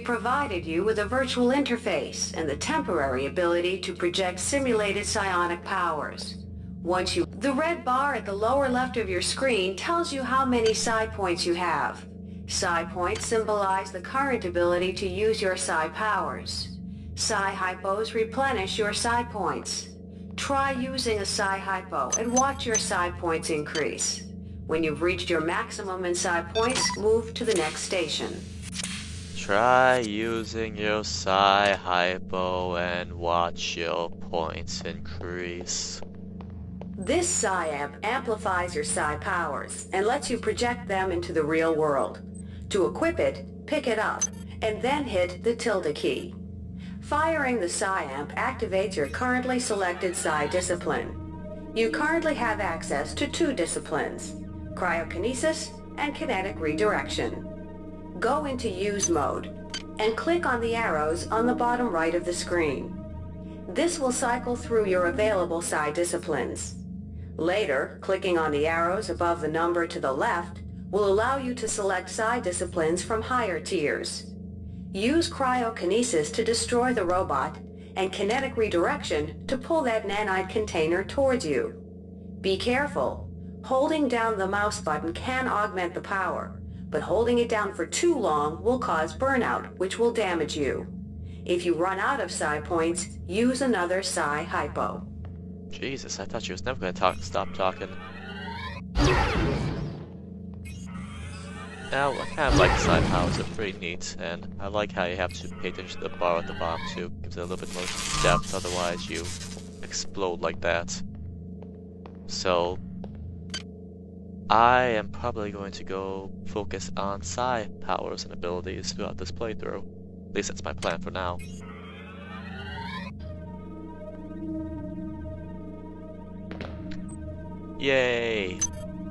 Provided you with a virtual interface and the temporary ability to project simulated psionic powers. The red bar at the lower left of your screen tells you how many psi points you have. Psi points symbolize the current ability to use your psi powers. Psi hypos replenish your psi points. Try using a psi hypo and watch your psi points increase. When you've reached your maximum in psi points, move to the next station. Try using your psi hypo and watch your points increase. This psi amp amplifies your psi powers and lets you project them into the real world. To equip it, pick it up, and then hit the tilde key. Firing the psi amp activates your currently selected psi discipline. You currently have access to 2 disciplines, cryokinesis and kinetic redirection. Go into use mode and click on the arrows on the bottom right of the screen. This will cycle through your available psi disciplines. Later, clicking on the arrows above the number to the left will allow you to select psi disciplines from higher tiers. Use cryokinesis to destroy the robot and kinetic redirection to pull that nanite container towards you. Be careful. Holding down the mouse button can augment the power, but holding it down for too long will cause burnout, which will damage you. If you run out of psi points, use another psi hypo. Jesus, I thought she was never gonna stop talking. Now, I kind of like the psi powers, they're pretty neat, and I like how you have to pay attention to the bar at the bottom too. Gives it a little bit more depth, otherwise you explode like that. So, I am probably going to go focus on psi powers and abilities throughout this playthrough. At least that's my plan for now. Yay!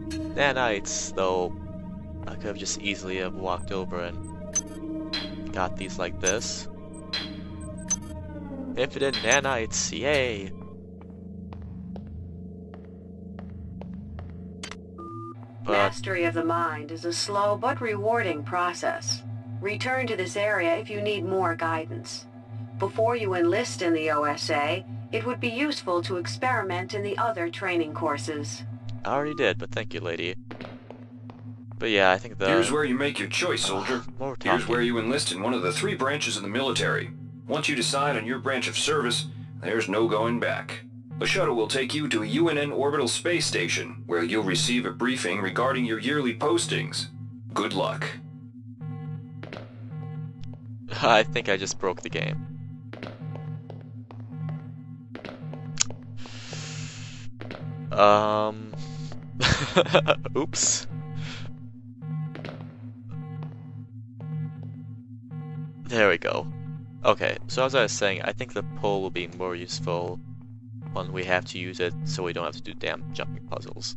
Nanites, though I could have just easily have walked over and got these like this. Infinite nanites, yay! Mastery of the mind is a slow but rewarding process. Return to this area if you need more guidance. Before you enlist in the OSA, it would be useful to experiment in the other training courses. I already did, but thank you, lady. But yeah, I think Here's where you make your choice, soldier. More Here's where you enlist in one of the 3 branches of the military. Once you decide on your branch of service, there's no going back. The shuttle will take you to a UNN orbital space station, where you'll receive a briefing regarding your yearly postings. Good luck. I think I just broke the game. Oops. There we go. Okay, so as I was saying, I think the pole will be more useful when we have to use it so we don't have to do damn jumping puzzles.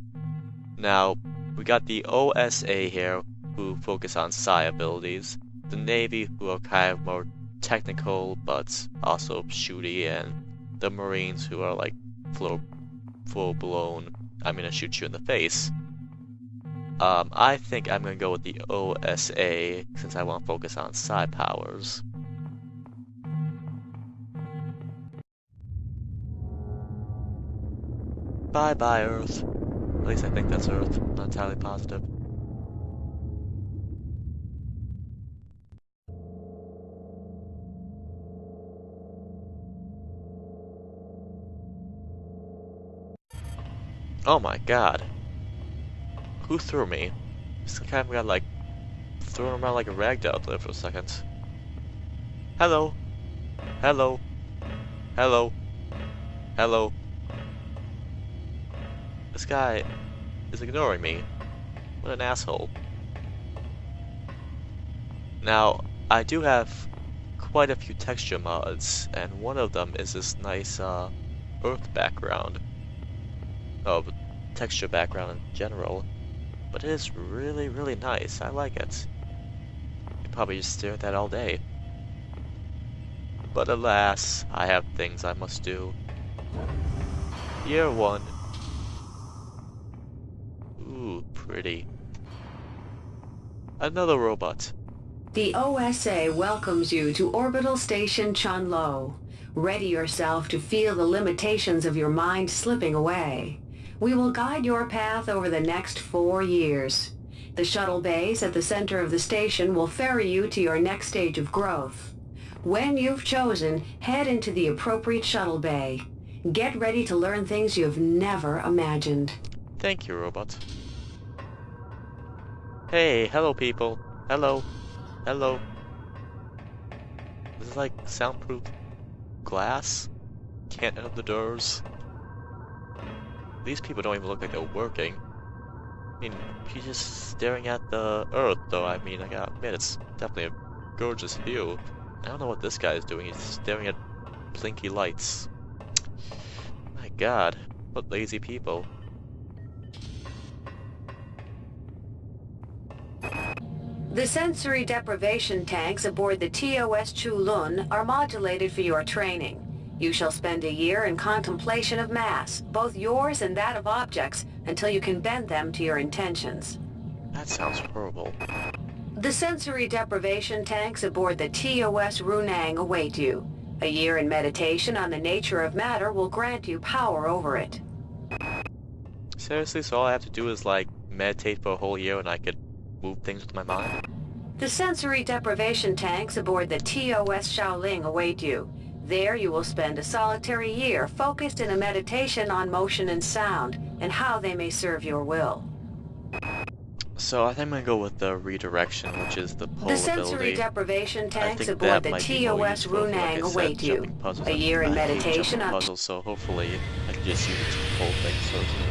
Now, we got the OSA here, who focus on psi abilities, the Navy, who are kind of more technical but also shooty, and the Marines, who are like full-blown, I'm gonna shoot you in the face. I think I'm gonna go with the OSA since I want to focus on psi powers. Bye-bye, Earth. At least I think that's Earth. I'm not entirely positive. Oh my god. Who threw me? Just kind of got like thrown around like a ragdoll there for a second. Hello. Hello. Hello. Hello. This guy is ignoring me. What an asshole. Now, I do have quite a few texture mods, and one of them is this nice earth background. Oh, texture background in general. But it is really, really nice. I like it. You could probably just stare at that all day. But alas, I have things I must do. Year 1. Ooh, pretty. Another robot. The OSA welcomes you to Orbital Station Chunlo. Ready yourself to feel the limitations of your mind slipping away. We will guide your path over the next 4 years. The shuttle bays at the center of the station will ferry you to your next stage of growth. When you've chosen, head into the appropriate shuttle bay. Get ready to learn things you've never imagined. Thank you, robot. Hey, hello people. Hello. Hello. This is like soundproof glass? Can't open the doors. These people don't even look like they're working. I mean, he's just staring at the Earth, though. I mean, I gotta admit, it's definitely a gorgeous view. I don't know what this guy is doing. He's staring at blinky lights. My God, what lazy people. The sensory deprivation tanks aboard the TOS Chulun are modulated for your training. You shall spend a year in contemplation of mass, both yours and that of objects, until you can bend them to your intentions. That sounds horrible. The sensory deprivation tanks aboard the TOS Runang await you. A year in meditation on the nature of matter will grant you power over it. Seriously, so all I have to do is, like, meditate for a whole year and I could move things with my mind? The sensory deprivation tanks aboard the TOS Shaoling await you. There you will spend a solitary year focused in a meditation on motion and sound, and how they may serve your will. So I think I'm gonna go with the redirection, which is the pull The sensory ability. deprivation tanks think aboard that the might be more TOS useful for, like I Runang said, await you. jumping puzzles. A year in I hate meditation jumping on... puzzles, so hopefully I can just use it to pull things towards me.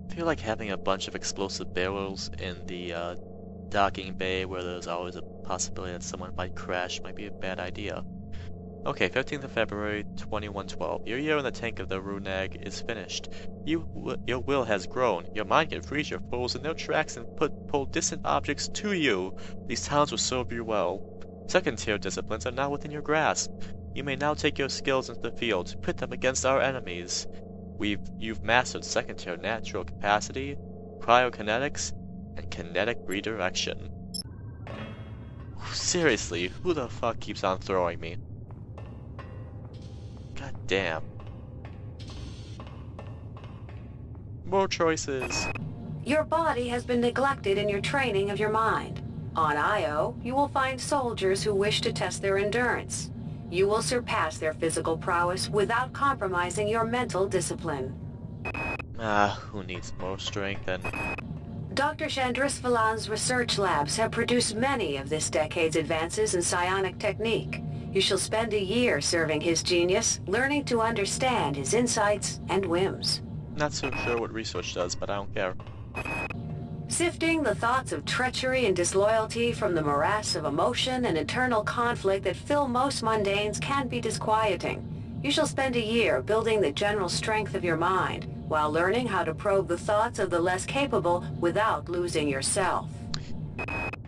I feel like having a bunch of explosive barrels in the docking bay where there's always a possibility that someone might crash might be a bad idea. Okay, 15th of February, 2112. Your year in the tank of the Runag is finished. Your will has grown. Your mind can freeze your foes in their tracks and pull distant objects to you. These talents will serve you well. Second-tier disciplines are now within your grasp. You may now take your skills into the field, pit them against our enemies. You've mastered second-tier natural capacity, cryokinetics, and kinetic redirection. Seriously, who the fuck keeps on throwing me? God damn. More choices. Your body has been neglected in your training of your mind. On Io, you will find soldiers who wish to test their endurance. You will surpass their physical prowess without compromising your mental discipline. Who needs more strength than... Dr. Chandrisvalan's research labs have produced many of this decade's advances in psionic technique. You shall spend a year serving his genius, learning to understand his insights and whims. Not so sure what research does, but I don't care. Sifting the thoughts of treachery and disloyalty from the morass of emotion and internal conflict that fill most mundanes can be disquieting. You shall spend a year building the general strength of your mind, while learning how to probe the thoughts of the less capable without losing yourself.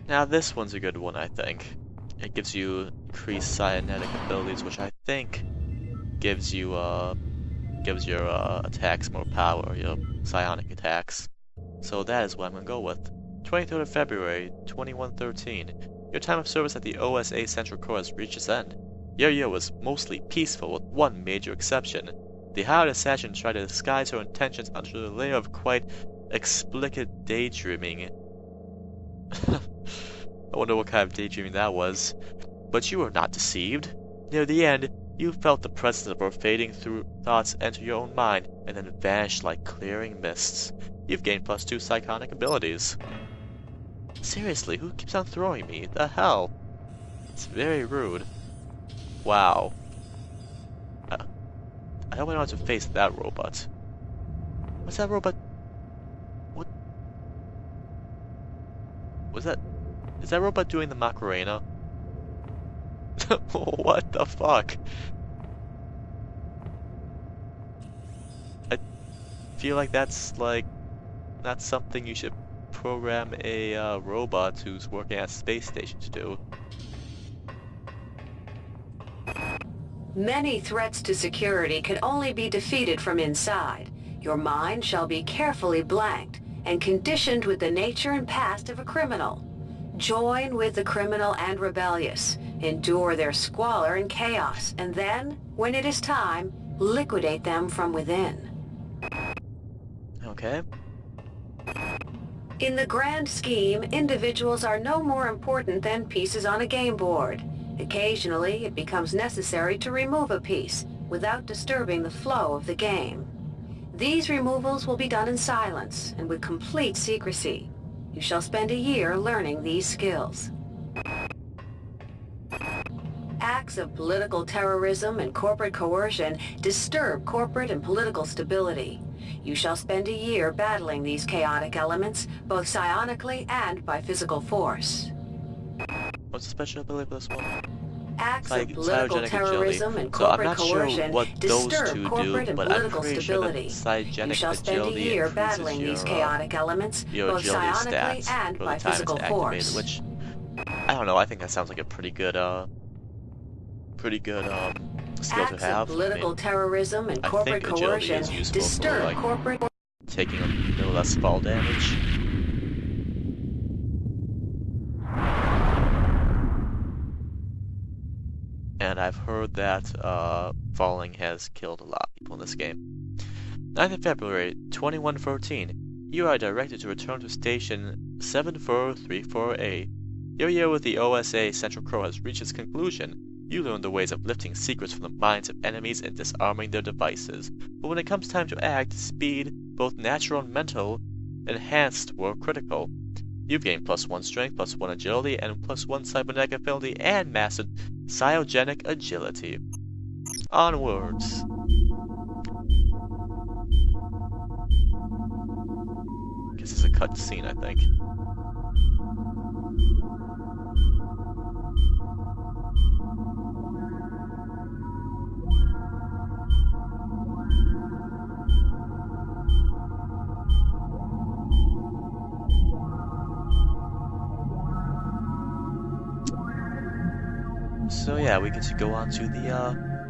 Now this one's a good one, I think. It gives you increased psionetic abilities, which I think gives your attacks more power, your psionic attacks. So that is what I'm gonna go with. 23rd of February, 2113. Your time of service at the OSA Central Core has reached its end. Your year was mostly peaceful, with one major exception. The hired assassin tried to disguise her intentions under the layer of quite explicit daydreaming. I wonder what kind of daydreaming that was. But you were not deceived. Near the end, you felt the presence of her fading through thoughts enter your own mind, and then vanish like clearing mists. You've gained +2 psionic abilities. Seriously, who keeps on throwing me? The hell? It's very rude. Wow. I don't want to face that robot. What's that robot? What? Was that? Is that robot doing the Macarena? What the fuck? I feel like that's like not something you should program a robot who's working at a space station to do. Many threats to security can only be defeated from inside. Your mind shall be carefully blanked and conditioned with the nature and past of a criminal. Join with the criminal and rebellious, endure their squalor and chaos, and then, when it is time, liquidate them from within. Okay. In the grand scheme, individuals are no more important than pieces on a game board. Occasionally, it becomes necessary to remove a piece without disturbing the flow of the game. These removals will be done in silence and with complete secrecy. You shall spend a year learning these skills. Acts of political terrorism and corporate coercion disturb corporate and political stability. You shall spend a year battling these chaotic elements, both psionically and by physical force. What's the special ability for this one? Acts of political Cryogenic terrorism agility. and So I'm corporate not sure coercion what those disturb two corporate do, and but I'm political pretty sure that stability. cryogenic You shall spend a agility year increases battling your, these chaotic elements, your both agility psionically stats and for by the time physical it's activated, force. which I don't know. I think that sounds like a pretty good skill Acts to have. of political terrorism and I corporate think agility coercion is useful for, disturb like, corporate... taking a little less fall damage. And I've heard that falling has killed a lot of people in this game. 9th of February, 2113. You are directed to return to Station 7434A. Your year with the OSA Central Crow has reached its conclusion. You learn the ways of lifting secrets from the minds of enemies and disarming their devices. But when it comes time to act, speed, both natural and mental, enhanced were critical. You've gained +1 strength, +1 agility, and +1 cybernetic ability, and mastered cryogenic agility. Onwards. Guess it's a cutscene, I think. So yeah, we get to go on to the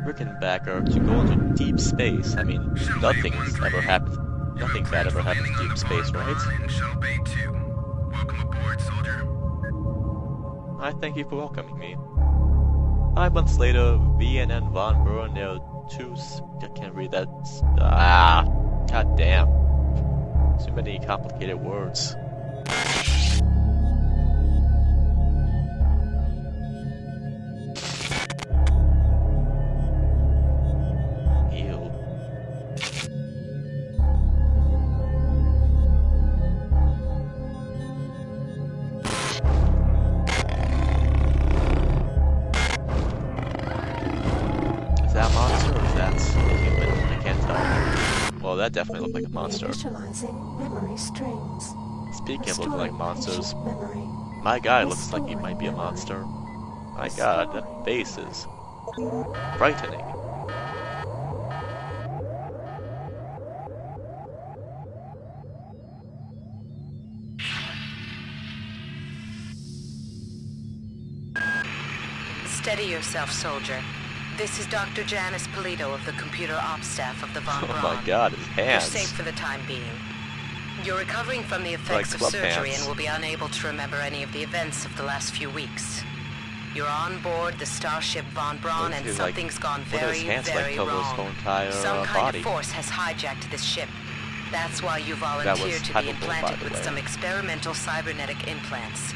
Rickenbacker to go into deep space. I mean, nothing's ever happened. Nothing bad ever happens in deep space, right? Shuttle Bay 2. Welcome aboard, soldier. I thank you for welcoming me. 5 months later, VNN von Buren der Tus. I can't read that. God damn. Too many complicated words. That definitely looked like a monster. Speaking of looking like monsters, my guy looks like he might be a monster. My god, that face is frightening. Steady yourself, soldier. This is Dr. Janice Polito of the Computer Ops Staff of the Von Braun. Oh my god, his hands. You're safe for the time being. You're recovering from the effects of surgery and will be unable to remember any of the events of the last few weeks. You're on board the Starship Von Braun and something's gone very, very wrong. Some kind of force has hijacked this ship. That's why you volunteered to be implanted with some experimental cybernetic implants.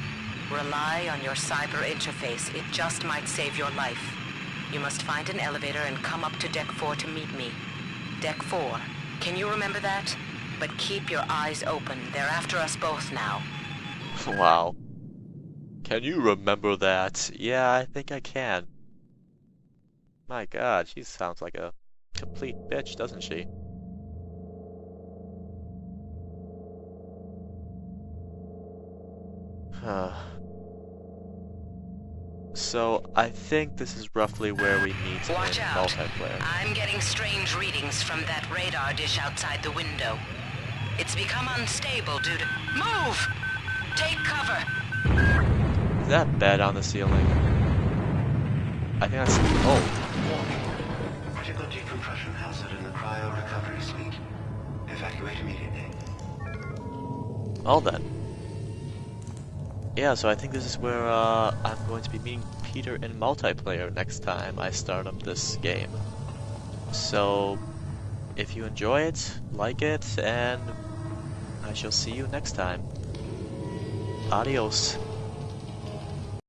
Rely on your cyber interface. It just might save your life. You must find an elevator and come up to Deck 4 to meet me. Deck 4. Can you remember that? But keep your eyes open. They're after us both now. Wow. Can you remember that? Yeah, I think I can. My god, she sounds like a complete bitch, doesn't she? So, I think this is roughly where we meet in multiplayer. I'm getting strange readings from that radar dish outside the window. It's become unstable due to... Move! Take cover! Is that bed on the ceiling? I think that's... Oh. Evacuate immediately. Well then. Yeah, so I think this is where I'm going to be meeting Peter in multiplayer next time I start up this game. So, if you enjoy it, like it, and I shall see you next time. Adios.